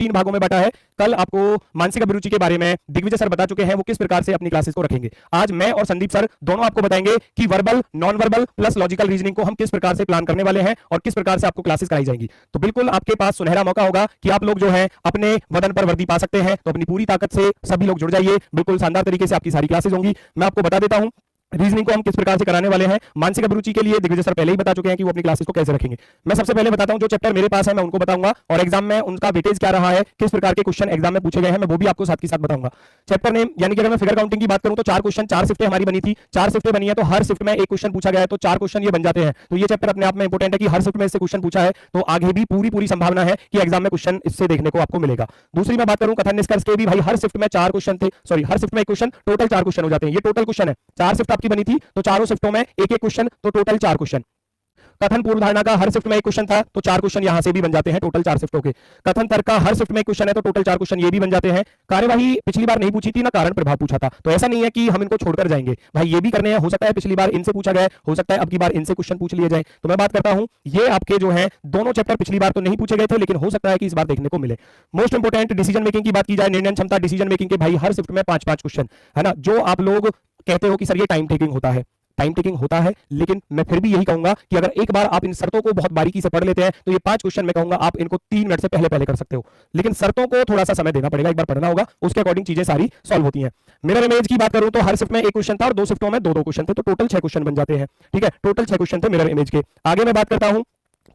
3 भागों में बांटा है। कल आपको मानसिक अभिरुचि के बारे में दिग्विजय सर बता चुके हैं वो किस प्रकार से अपनी क्लासेस को रखेंगे। आज मैं और संदीप सर दोनों आपको बताएंगे कि verbal, non verbal plus logical reasoning को हम किस प्रकार से प्लान करने वाले हैं और किस प्रकार से आपको क्लासेस कराई जाएंगी। तो बिल्कुल आपके पास सुनहरा मौका होगा कि आप लोग जो है अपने वतन पर वर्दी पा सकते हैं। तो अपनी पूरी ताकत से सभी लोग जुड़ जाइए, बिल्कुल शानदार तरीके से आपकी सारी क्लासेस होंगी। मैं आपको बता देता हूं रीजनिंग को हम किस प्रकार से कराने वाले हैं। मानसिक अभिरुचि के लिए दिग्विजय सर पहले ही बता चुके हैं कि वो अपनी क्लासेस को कैसे रखेंगे। मैं सबसे पहले बताता हूं जो चैप्टर मेरे पास है मैं उनको बताऊंगा और एग्जाम में उनका वेटेज क्या रहा है, किस प्रकार के क्वेश्चन एग्जाम में पूछे गए हैं, मैं वो भी आपको साथ के साथ बताऊंगा। चैप्टर नेम यानी कि अगर मैं फिगर काउंटिंग की बात करूं तो 4 क्वेश्चन, 4 शिफ्टें हमारी बनी थी, 4 शिफ्टें बनी है तो हर शिफ्ट में एक क्वेश्चन पूछा गया है, तो 4 क्वेश्चन ये बन जाते हैं। तो ये चैप्टर अपने आप में इंपॉर्टेंट है कि हर शिफ्ट में इससे क्वेश्चन पूछा है, तो आगे भी पूरी संभावना है कि एग्जाम में क्वेश्चन इससे देखने को आपको मिलेगा। दूसरी मैं बात करूं कथन निष्कर्ष के भी, भाई हर शिफ्ट में 4 क्वेश्चन थे, सॉरी हर शिफ्ट में एक क्वेश्चन, टोटल 4 क्वेश्चन हो जाते हैं। ये टोटल क्वेश्चन है, 4 शिफ्ट आपकी बनी थी तो चारों शिफ्टों में एक क्वेश्चन, तो टोटल 4 क्वेश्चन। कथन पूर्व धारणा का हर शिफ्ट में एक क्वेश्चन था तो 4 क्वेश्चन यहां से भी बन जाते हैं, टोटल 4 शिफ्टों के। कथन तर्क का हर शिफ्ट में एक क्वेश्चन है तो टोटल 4 क्वेश्चन ये भी बन जाते हैं। कार्यवाही पिछली बार नहीं पूछी थी ना कारण प्रभाव पूछा था, तो ऐसा नहीं है कि हम इनको छोड़कर जाएंगे, भाई ये भी करने हैं। हो सकता है पिछली बार इनसे पूछा गया, हो सकता है अब की बार इनसे क्वेश्चन पूछ लिए जाए। तो मैं बात करता हूं ये आपके जो है दोनों चैप्टर पिछली बार तो नहीं पूछे गए थे, लेकिन हो सकता है कि इस बार देखने को मिले। मोस्ट इंपोर्टेंट डिसीजन मेकिंग की बात की जाए, निर्णय क्षमता डिसीजन मेकिंग के भाई हर शिफ्ट में 5-5 क्वेश्चन है ना। जो आप लोग कहते हो कि सर ये टाइम टेकिंग होता है, टाइम टेकिंग होता है, लेकिन मैं फिर भी यही कहूंगा कि अगर एक बार आप इन शर्तों को बहुत बारीकी से पढ़ लेते हैं तो ये 5 क्वेश्चन मैं कहूंगा आप इनको 3 मिनट से पहले कर सकते हो, लेकिन शर्तों को थोड़ा सा समय देना पड़ेगा, एक बार पढ़ना होगा, उसके अकॉर्डिंग चीजें सारी सॉल्व होती हैं। मिरर इमेज की बात करूं तो हर शिफ्ट में एक क्वेश्चन था और 2 शिफ्टों में 2-2 क्वेश्चन थे, तो टोटल 6 क्वेश्चन बन जाते हैं। ठीक है, टोटल 6 क्वेश्चन थे मिरर इमेज के। आगे मैं बात करता हूं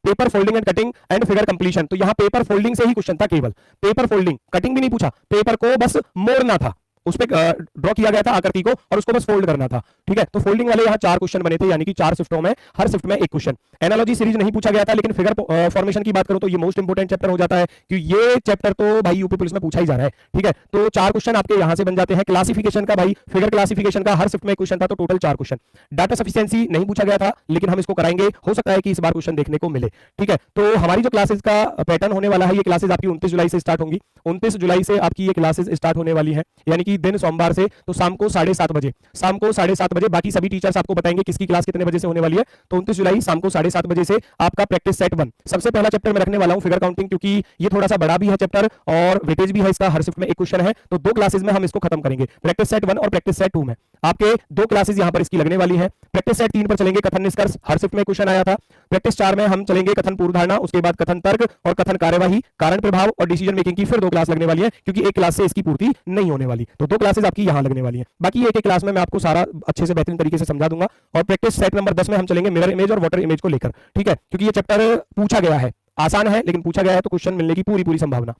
paper folding and cutting and figure completion, तो यहां पेपर फोल्डिंग से ही क्वेश्चन था, केवल पेपर फोल्डिंग, कटिंग भी नहीं पूछा, पेपर को बस मोड़ना था, उस पे ड्रॉ किया गया था आकृति को और उसको बस फोल्ड करना था। ठीक है, तो फोल्डिंग वाले यहाँ 4 क्वेश्चन बने थे, यानी कि 4 शिफ्टों में हर शिफ्ट में एक क्वेश्चन। एनालॉजी सीरीज नहीं पूछा गया था, लेकिन फिगर फॉर्मेशन की बात करूं तो ये मोस्ट इंपोर्टेंट चैप्टर हो जाता है कि ये चैप्टर तो भाई यूपी पुलिस में पूछा ही जा रहा है। ठीक है, तो 4 क्वेश्चन आपके यहां से बन जाते हैं। क्लासिफिकेशन का भाई फिगर क्लासिफिकेशन का हर शिफ्ट में एक क्वेश्चन था, तो टोटल 4 क्वेश्चन। डाटा सफिशिएंसी नहीं पूछा गया था, लेकिन हम इसको कराएंगे, हो सकता है कि इस बार क्वेश्चन देखने को मिले। ठीक है, तो हमारी जो क्लासेस का पैटर्न होने वाला है, ये क्लासेस आपकी 29 जुलाई से स्टार्ट होंगी। 29 जुलाई से आपकी ये क्लासेस स्टार्ट होने वाली है, यानी कि दिन सोमवार से, तो शाम को 7:30 बजे, शाम को 7:30 बजे। बाकी सभी टीचर्स आपको बताएंगे किसकी क्लास कितने बजे से होने वाली है। तो 29 जुलाई शाम को 7:30 बजे से आपका प्रैक्टिस सेट 1 सबसे पहला चैप्टर मैं रखने वाला हूं, फिगर काउंटिंग, क्योंकि ये थोड़ा सा बड़ा भी है चैप्टर और वेटेज भी है इसका, हर शिफ्ट में एक क्वेश्चन है, तो 2 क्लासेस में हम इसको खत्म करेंगे। प्रैक्टिस सेट 1 और प्रैक्टिस सेट 2 में आपके 2 क्लासेस यहां पर इसकी लगने वाली है। प्रैक्टिस सेट 3 पर चलेंगे कथन निष्कर्ष, हर शिफ्ट में क्वेश्चन आया था। प्रैक्टिस 4 में हम चलेंगे कथन पूर्व धारणा, उसके बाद कथन तर्क और कथन कार्यवाही, कारण प्रभाव और डिसीजन मेकिंग की फिर 2 क्लास लगने वाली है, क्योंकि एक क्लास से इसकी पूर्ति नहीं होने वाली, तो 2 क्लासेस आपकी यहां लगने वाली है। बाकी एक क्लास में मैं आपको सारा अच्छे से बेहतरीन तरीके से समझा दूंगा। और प्रैक्टिस सेट नंबर 10 में हम चलेंगे मिरर इमेज और वाटर इमेज को लेकर। ठीक है, क्योंकि ये चैप्टर पूछा गया है, आसान है लेकिन पूछा गया है, तो क्वेश्चन मिलने की पूरी संभावना।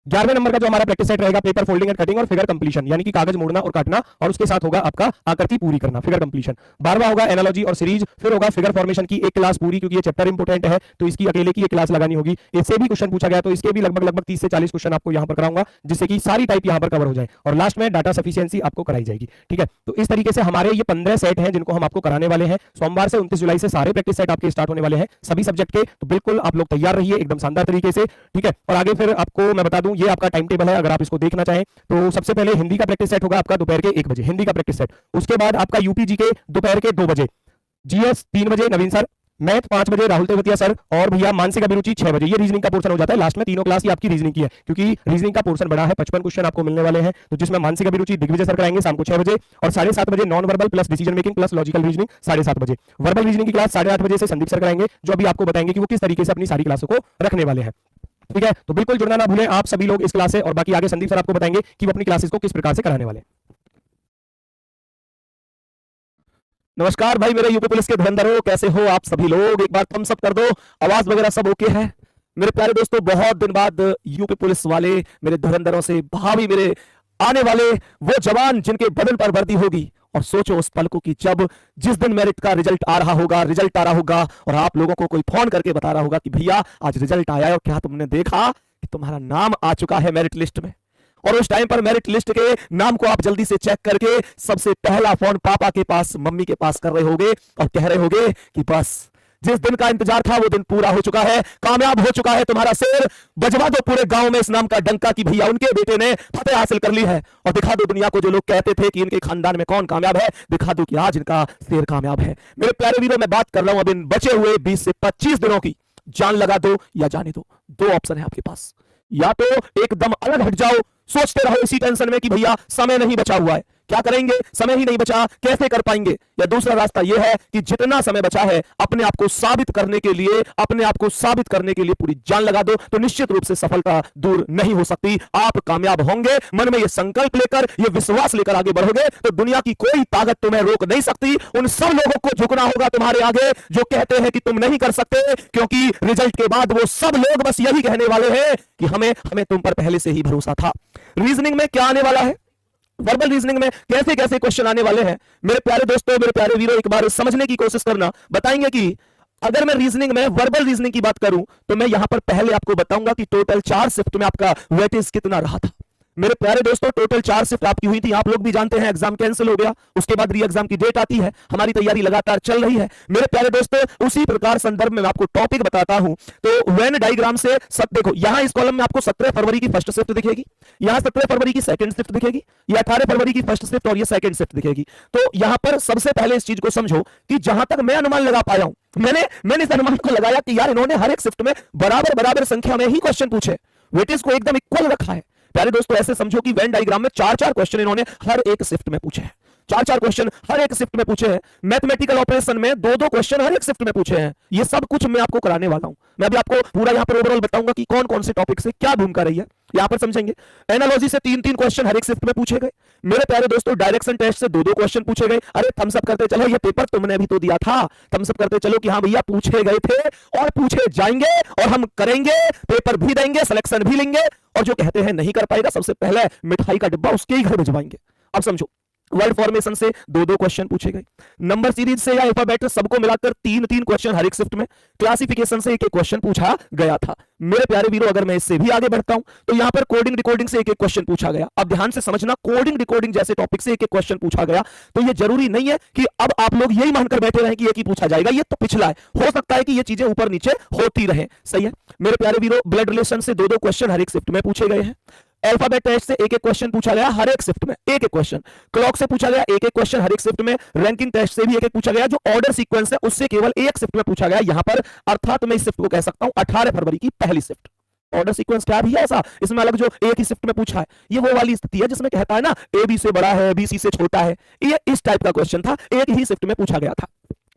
11वें नंबर का जो हमारा प्रैक्टिस सेट रहेगा पेपर फोल्डिंग एंड कटिंग और फिगर कंप्लीशन, यानी कि कागज मोड़ना और काटना, और उसके साथ होगा आपका आकृति पूरी करना, फिगर कंप्लीशन। 12वां होगा एनालॉजी और सीरीज, फिर होगा फिगर फॉर्मेशन की एक क्लास पूरी, क्योंकि ये चैप्टर इंपोर्टेंट है तो इसकी अकेले की एक क्लास लगानी होगी। इससे भी क्वेश्चन पूछा गया तो इसके भी लगभग 30 से 40 क्वेश्चन आपको यहां पर कराऊंगा, जिससे कि सारी टाइप यहां पर कवर हो जाए, और लास्ट में डाटा सफिशिएंसी आपको कराई जाएगी। ठीक है, तो इस तरीके से हमारे ये 15 सेट हैं जिनको हम आपको कराने वाले हैं। सोमवार से 29 जुलाई से सारे प्रैक्टिस सेट आपके स्टार्ट होने वाले हैं सभी सब्जेक्ट के, तो बिल्कुल आप लोग तैयार रहिए एकदम शानदार तरीके से। ठीक है, और आगे फिर आपको मैं बता दूं ये आपका टाइम टेबल है, अगर आप इसको देखना चाहें तो सबसे पहले हिंदी का प्रैक्टिस सेट होगा आपका दोपहर के 1 बजे, हिंदी का प्रैक्टिस सेट। उसके बाद आपका यूपीजी के दोपहर के 2 बजे, जीएस 3 बजे नवीन सर, मैथ 5 बजे राहुल तेवतिया सर, और भैया मानसिक अभिरुचि 6 बजे। ये रीजनिंग का पोर्शन हो जाता है, लास्ट में तीनों क्लास ही आपकी रीजनिंग की है, क्योंकि रीजनिंग का पोर्शन बड़ा है, 55 क्वेश्चन आपको मिलने वाले हैं, तो जिसमें मानसिक अभिरुचि दिग्विजय सर कराएंगे शाम को 6 बजे, और 7:30 बजे non verbal plus decision making plus logical reasoning 7:30 बजे। वर्बल रीजनिंग की क्लास 8:30 बजे से संदीप सर कराएंगे, जो अभी आपको बताएंगे कि वो किस तरीके से अपनी सारी क्लासों को रखने वाले हैं। ठीक है, तो बिल्कुल जुड़ना ना भूलें आप सभी लोग इस क्लास से, और बाकी आगे संदीप सर आपको बताएंगे कि वो अपनी क्लासेस को किस प्रकार से कराने वाले हैं। नमस्कार भाई मेरे यूपी पुलिस के धुरंधरों, कैसे हो आप सभी लोग? एक बार थम्स अप कर दो, आवाज वगैरह सब ओके है? मेरे प्यारे दोस्तों, बहुत दिन बाद यूपी पुलिस वाले मेरे धुरंधरों से भाभी मेरे आने वाले वो जवान जिनके बदन पर वर्दी होगी, और सोचो उस पल को कि जब जिस दिन मेरिट का रिजल्ट आ रहा होगा और आप लोगों को कोई फोन करके बता रहा होगा कि भैया आज रिजल्ट आया है और क्या तुमने देखा कि तुम्हारा नाम आ चुका है मेरिट लिस्ट में। और उस टाइम पर मेरिट लिस्ट के नाम को आप जल्दी से चेक करके सबसे पहला फोन पापा के पास, मम्मी के पास कर रहे होगे और कह रहे होगे कि बस जिस दिन का इंतजार था वो दिन पूरा हो चुका है, कामयाब हो चुका है तुम्हारा शेर, बजवा दो पूरे गांव में इस नाम का डंका कि भैया उनके बेटे ने फतेह हासिल कर ली है, और दिखा दो दुनिया को जो लोग कहते थे कि इनके खानदान में कौन कामयाब है, दिखा दो कि आज इनका शेर कामयाब है। मेरे प्यारे वीरों, मैं बात कर रहा हूं अब इन बचे हुए 20 से 25 दिनों की। जान लगा दो या जाने दो, 2 ऑप्शन है आपके पास, या तो एकदम अलग हट जाओ, सोचते रहो इसी टेंशन में कि भैया समय नहीं बचा हुआ है, क्या करेंगे, समय ही नहीं बचा, कैसे कर पाएंगे। या दूसरा रास्ता यह है कि जितना समय बचा है अपने आप को साबित करने के लिए, अपने आप को साबित करने के लिए पूरी जान लगा दो, तो निश्चित रूप से सफलता दूर नहीं हो सकती, आप कामयाब होंगे। मन में यह संकल्प लेकर, यह विश्वास लेकर आगे बढ़ोगे तो दुनिया की कोई ताकत तुम्हें रोक नहीं सकती। उन सब लोगों को झुकना होगा तुम्हारे आगे जो कहते हैं कि तुम नहीं कर सकते, क्योंकि रिजल्ट के बाद वो सब लोग बस यही कहने वाले हैं कि हमें तुम पर पहले से ही भरोसा था। रीजनिंग में क्या आने वाला है, वर्बल रीजनिंग में कैसे कैसे क्वेश्चन आने वाले हैं, मेरे प्यारे दोस्तों, मेरे प्यारे वीरों, एक बार समझने की कोशिश करना। बताएंगे कि अगर मैं रीजनिंग में वर्बल रीजनिंग की बात करूं तो मैं यहां पर पहले आपको बताऊंगा कि टोटल 4 शिफ्ट में आपका वेटेज कितना रहा था। मेरे प्यारे दोस्तों, टोटल 4 शिफ्ट आपकी हुई थी, आप लोग भी जानते हैं एग्जाम कैंसिल हो गया, उसके बाद री एग्जाम की डेट आती है, हमारी तैयारी लगातार चल रही है। मेरे प्यारे दोस्तों, उसी प्रकार संदर्भ में मैं आपको टॉपिक बताता हूं। तो वेन डायग्राम से सब देखो, यहां इस कॉलम में आपको 17 फरवरी की फर्स्ट शिफ्ट दिखेगी, यहां 17 फरवरी की सेकंड शिफ्ट दिखेगी, ये 18 फरवरी की फर्स्ट शिफ्ट और ये सेकंड शिफ्ट दिखेगी। तो यहां पर सबसे पहले इस चीज को समझो कि जहां तक मैं अनुमान लगा पाया हूं, मैंने इस अनुमान को लगाया कि यार इन्होंने हर एक शिफ्ट में बराबर संख्या में ही क्वेश्चन पूछे, वेटेज को एकदम इक्वल रखा है। प्यारे दोस्तों, ऐसे समझो कि वेन डायग्राम में 4-4 क्वेश्चन इन्होंने हर एक शिफ्ट में पूछे हैं, 4-4 क्वेश्चन हर एक शिफ्ट में पूछे हैं। मैथमेटिकल ऑपरेशन में 2-2 क्वेश्चन हर एक शिफ्ट में पूछे हैं। ये सब कुछ मैं आपको कराने वाला हूं। मैं अभी आपको पूरा यहां पर ओवरऑल बताऊंगा कि कौन कौन से टॉपिक से क्या भूमिका रही है, यहां पर समझेंगे। एनालॉजी से 3-3 क्वेश्चन हर एक शिफ्ट में पूछे गए। मेरे प्यारे दोस्तों, डायरेक्शन टेस्ट से 2-2 क्वेश्चन पूछे गए। अरे थम्स अप करते चलो, ये पेपर तुमने भी तो दिया था, थम्स अप करते चलो कि हाँ भैया पूछे गए थे और पूछे जाएंगे और हम करेंगे, पेपर भी देंगे, सिलेक्शन भी लेंगे। और जो कहते हैं नहीं कर पाएगा, सबसे पहले मिठाई का डिब्बा उसके ही घर भिजवाएंगे। अब समझो, वर्ड फॉर्मेशन से 2-2 क्वेश्चन पूछे गए, नंबर सीरीज से या अल्फाबेट सबको मिलाकर 3-3 क्वेश्चन हर एक शिफ्ट में, क्लासिफिकेशन से 1-1 क्वेश्चन पूछा गया था। मेरे प्यारे वीरों, अगर मैं इससे भी आगे बढ़ता हूं तो यहां पर कोडिंग डिकोडिंग से 1-1 क्वेश्चन पूछा गया। अब ध्यान से समझना, कोडिंग डिकोडिंग जैसे टॉपिक से 1-1 क्वेश्चन पूछा गया, तो यह जरूरी नहीं है कि अब आप लोग यही मानकर बैठे रहें कि एक ही पूछा जाएगा, ये तो पिछला है, हो सकता है कि ये चीजें ऊपर नीचे होती रहे। सही है मेरे प्यारे वीरों, ब्लड रिलेशन से 2-2 क्वेश्चन हर एक शिफ्ट में पूछे गए हैं। अल्फाबेट टेस्ट से 1-1 क्वेश्चन पूछा गया हर एक शिफ्ट में, 1-1 क्वेश्चन। क्लॉक से पूछा गया 1-1 क्वेश्चन हर एक शिफ्ट में। रैंकिंग टेस्ट से भी 1-1 पूछा गया, जो ऑर्डर सीक्वेंस है उससे केवल एक शिफ्ट में पूछा गया यहां पर, अर्थात मैं इस शिफ्ट को कह सकता हूं 18 फरवरी की पहली शिफ्ट। ऑर्डर सीक्वेंस क्या भी है ऐसा इसमें अलग जो एक ही शिफ्ट में पूछा है, ये वो वाली स्थिति है जिसमें कहता है ना ए बी से बड़ा है, बी सी से छोटा है, ये इस टाइप का क्वेश्चन था, एक ही शिफ्ट में पूछा गया था।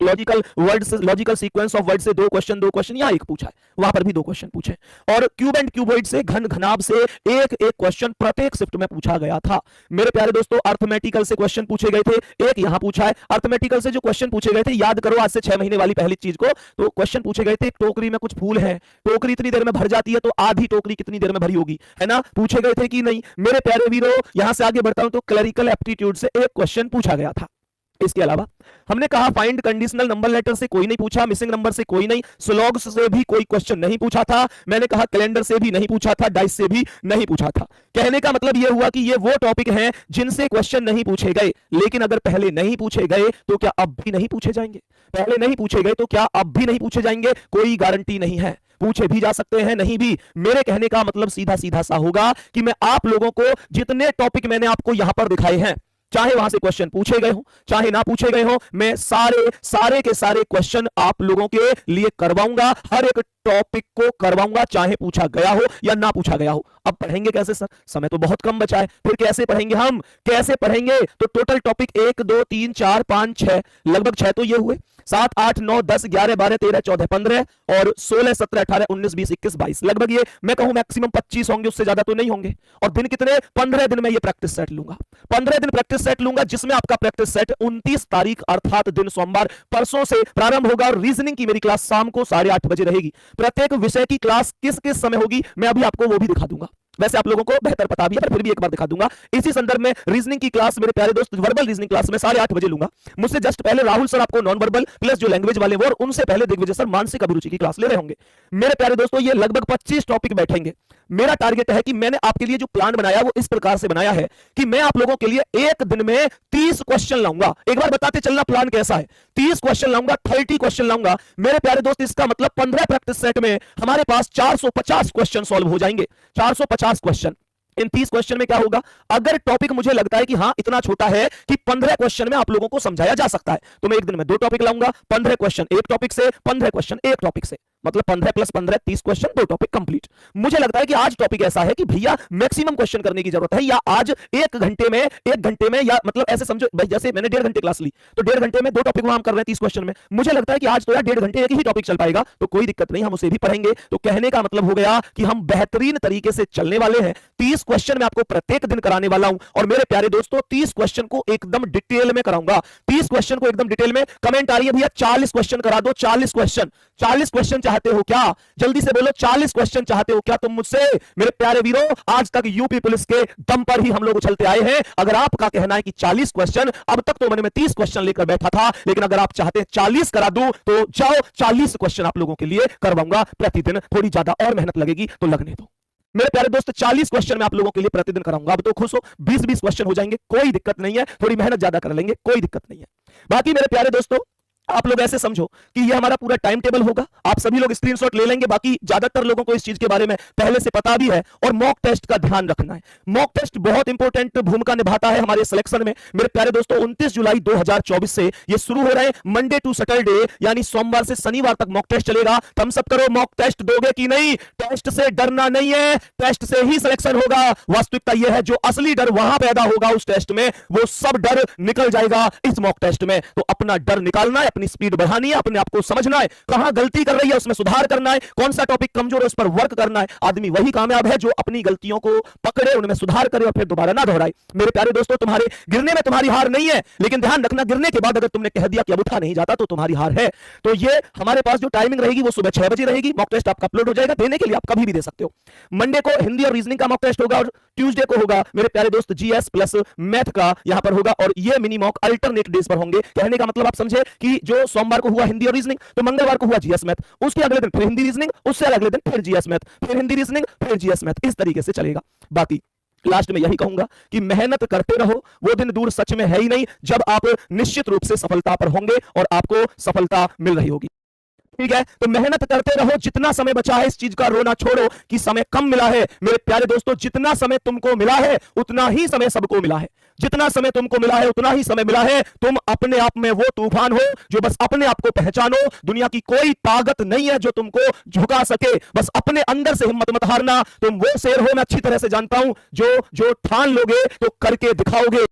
लॉजिकल वर्ड से, लॉजिकल सीक्वेंस ऑफ वर्ड से 2 क्वेश्चन यहां 1 पूछा है, वहां पर भी 2 क्वेश्चन पूछे। और क्यूब एंड क्यूबॉइड से, घन घनाभ से 1-1 क्वेश्चन प्रत्येक शिफ्ट में पूछा गया था। मेरे प्यारे दोस्तों, अर्थमेटिकल से क्वेश्चन पूछे गए थे, 1 यहां पूछा है। अर्थमेटिकल से जो क्वेश्चन पूछे गए थे, याद करो आज से 6 महीने वाली पहली चीज को, तो क्वेश्चन पूछे गए थे, टोकरी में कुछ फूल है, टोकरी इतनी देर में भर जाती है, तो आधी टोकरी कितनी देर में भरी होगी, है ना, पूछे गए थे कि नहीं। मेरे प्यारे वीरों, यहां से आगे बढ़ता हूं तो क्लरिकल एप्टीट्यूड से 1 क्वेश्चन पूछा गया था। इसके अलावा हमने कहा फाइंड कंडीशनल नंबर लेटर से कोई नहीं पूछा, मिसिंग नंबर से कोई नहीं, स्लॉग्स से भी कोई क्वेश्चन नहीं पूछा था। मैंने कहा कैलेंडर से भी नहीं पूछा था, डाइस से भी नहीं पूछा था। कहने का मतलब यह हुआ कि ये वो टॉपिक हैं जिनसे क्वेश्चन नहीं पूछे गए, लेकिन अगर पहले नहीं पूछे गए तो क्या अब भी नहीं पूछे जाएंगे? पहले नहीं पूछे गए तो क्या अब भी नहीं पूछे जाएंगे? कोई गारंटी नहीं है, पूछे भी जा सकते हैं, नहीं भी। मेरे कहने का मतलब सीधा सीधा सा होगा कि मैं आप लोगों को जितने टॉपिक मैंने आपको यहां पर दिखाए हैं, चाहे वहां से क्वेश्चन पूछे गए हो चाहे ना पूछे गए हो, मैं सारे के सारे क्वेश्चन आप लोगों के लिए करवाऊंगा, हर एक टॉपिक को करवाऊंगा, चाहे पूछा गया हो या ना पूछा गया हो। अब पढ़ेंगे कैसे सर? समय तो बहुत कम बचा है, फिर कैसे पढ़ेंगे हम? कैसे पढ़ेंगे? तो टोटल टॉपिक 1 2 3 4 5 6, लगभग 6 तो ये हुए, 7 8 9 10 11 12 13 14 15 और 16 17 18 19 20 21 22, लगभग ये मैं कहूं मैक्सिमम 25 होंगे, उससे ज्यादा तो नहीं होंगे। और दिन कितने? 15 दिन में ये प्रैक्टिस सेट लूंगा, 15 दिन प्रैक्टिस सेट लूंगा, जिसमें आपका प्रैक्टिस सेट 29 तारीख अर्थात दिन सोमवार परसों से प्रारंभ होगा। और रीजनिंग की मेरी क्लास शाम को 8:30 बजे रहेगी। प्रत्येक विषय की क्लास किस किस समय होगी मैं अभी आपको वो भी दिखा दूंगा, वैसे आप लोगों को बेहतर पता भी है, पर फिर भी एक बार दिखा दूंगा। इसी संदर्भ में रीजनिंग की क्लास मेरे प्यारे दोस्त, वर्बल रीजनिंग क्लास में 8:30 बजे लूंगा। मुझसे जस्ट पहले राहुल सर आपको नॉन वर्बल प्लस जो लैंग्वेज वाले वो, और उनसे पहले दिग्विजय सर मानसिक अभिरुचि की क्लास ले रहे होंगे। मेरे प्यारे दोस्तों, ये लगभग 25 टॉपिक बैठेंगे। मेरा टारगेट है कि मैंने आपके लिए जो प्लान बनाया वो इस प्रकार से बनाया है कि मैं आप लोगों के लिए एक दिन में 30 क्वेश्चन लाऊंगा। एक बार बताते चलना प्लान कैसा है। 30 क्वेश्चन लाऊंगा, 30 क्वेश्चन लाऊंगा। मेरे प्यारे दोस्त, इसका मतलब 15 प्रैक्टिस सेट में हमारे पास 450 क्वेश्चन सॉल्व हो जाएंगे। 450 क्वेश्चन। इन 30 क्वेश्चन में क्या होगा? अगर टॉपिक मुझे लगता है कि हां इतना छोटा है कि 15 क्वेश्चन में आप लोगों को समझाया जा सकता है, तो मैं एक दिन में 2 टॉपिक लाऊंगा। 15 क्वेश्चन एक टॉपिक से, 15 क्वेश्चन एक टॉपिक से। मतलब 15 प्लस 15 30 क्वेश्चन, 2 टॉपिक कंप्लीट। मुझे लगता है कि आज टॉपिक ऐसा है कि भैया मैक्सिमम क्वेश्चन करने की जरूरत है, या आज 1 घंटे में या मतलब ऐसे समझो भाई, जैसे मैंने 1.5 घंटे क्लास ली तो 1.5 घंटे में 2 टॉपिक हम कर रहे हैं 30 क्वेश्चन में। मुझे लगता है कि आज तो यार 1.5 घंटे एक ही टॉपिक चल पाएगा, तो कोई दिक्कत नहीं, हम उसे भी पढ़ेंगे। तो कहने का मतलब हो गया कि हम बेहतरीन तरीके से चलने वाले हैं। 30 क्वेश्चन मैं आपको प्रत्येक दिन कराने वाला हूं, और मेरे प्यारे दोस्तों 30 क्वेश्चन को एकदम डिटेल में कराऊंगा। 30 क्वेश्चन को एकदम डिटेल में। कमेंट आ रही है भैया 40 क्वेश्चन करा दो, 40 क्वेश्चन। 40 क्वेश्चन चाहते हो क्या? जल्दी से बोलो, 40 क्वेश्चन चाहते हो क्या तुम मुझसे? मेरे प्यारे वीरों, आज तक यूपी पुलिस के दम पर ही हम लोग उछलते आए हैं। अगर आपका कहना है कि 40 क्वेश्चन, अब तक तो मैंने में 30 क्वेश्चन लेकर बैठा था, लेकिन अगर आप चाहते हैं 40 करा दूं तो जाओ, 40 क्वेश्चन आप लोगों के लिए करवाऊंगा प्रतिदिन। थोड़ी ज्यादा और मेहनत लगेगी तो लगने दो मेरे प्यारे दोस्त। 40 क्वेश्चन मैं आप लोगों के लिए प्रतिदिन कराऊंगा। अब तो खुश हो, 20-20 क्वेश्चन हो जाएंगे, कोई दिक्कत नहीं है। थोड़ी मेहनत ज्यादा कर लेंगे, कोई दिक्कत नहीं है। बाकी मेरे प्यारे दोस्तों, आप लोग ऐसे समझो कि ये हमारा पूरा टाइम टेबल होगा, आप सभी लोग स्क्रीनशॉट ले लेंगे। बाकी ज्यादातर लोगों को इस चीज के बारे में पहले से पता भी है, और मॉक टेस्ट का ध्यान रखना है। मॉक टेस्ट बहुत इंपॉर्टेंट भूमिका निभाता है हमारे सिलेक्शन में। मेरे प्यारे दोस्तों 29 जुलाई 2024 से ये शुरू हो रहे हैं, मंडे टू सैटरडे, यानी सोमवार से शनिवार तक मॉक टेस्ट चलेगा। तुम सब करो, मॉक टेस्ट दोगे कि नहीं? टेस्ट से डरना नहीं है, टेस्ट से ही सिलेक्शन होगा। वास्तविकता यह है, जो असली डर वहां पैदा होगा उस टेस्ट में, वो सब डर निकल जाएगा इस मॉक टेस्ट में। तो अपना डर निकालना है, अपनी स्पीड बढ़ानी है, अपने आप को समझना है, कहां गलती कर रही है उसमें सुधार करना है, कौन सा टॉपिक कमजोर है उस पर वर्क करना है। आदमी वही कामयाब है जो अपनी गलतियों को पकड़े, उनमें सुधार करे और फिर दोबारा ना दोहराए। मेरे प्यारे दोस्तों, तुम्हारे गिरने में तुम्हारी हार नहीं है, लेकिन ध्यान रखना, गिरने के बाद अगर तुमने कह दिया कि अब उठा नहीं जाता तो तुम्हारी हार है। तो ये हमारे पास जो टाइमिंग रहेगी वो सुबह 6 बजे रहेगी। मॉक टेस्ट आपका अपलोड हो जाएगा, देने के लिए आप कभी भी दे सकते हो। मंडे को हिंदी और रीजनिंग का मॉक टेस्ट होगा, और ट्यूसडे को होगा मेरे प्यारे दोस्त जीएस प्लस मैथ का यहां पर होगा, और ये मिनी मॉक अल्टरनेट डेज पर होंगे। कहने का मतलब आप समझे कि जो सोमवार को हुआ हिंदी और रीजनिंग, तो मंगलवार को हुआ जीएस मैथ, उसके अगले दिन फिर हिंदी रीजनिंग, उससे अगले दिन फिर जीएस मैथ, फिर हिंदी रीजनिंग, फिर जीएस मैथ, इस तरीके से चलेगा। बाकी लास्ट में यही कहूंगा कि मेहनत करते रहो, वो दिन दूर सच में है ही नहीं जब आप निश्चित रूप से सफलता पर होंगे और आपको सफलता मिल रही होगी। ठीक है, तो मेहनत करते रहो। जितना समय बचा है, इस चीज का रोना छोड़ो कि समय कम मिला है। मेरे प्यारे दोस्तों, जितना समय तुमको मिला है उतना ही समय सबको मिला है। जितना समय तुमको मिला है उतना ही समय मिला है। तुम अपने आप में वो तूफान हो जो बस अपने आप को पहचानो। दुनिया की कोई ताकत नहीं है जो तुमको झुका सके। बस अपने अंदर से हिम्मत मत हारना। तुम वो शेर हो, मैं अच्छी तरह से जानता हूं, जो ठान लोगे तो करके दिखाओगे।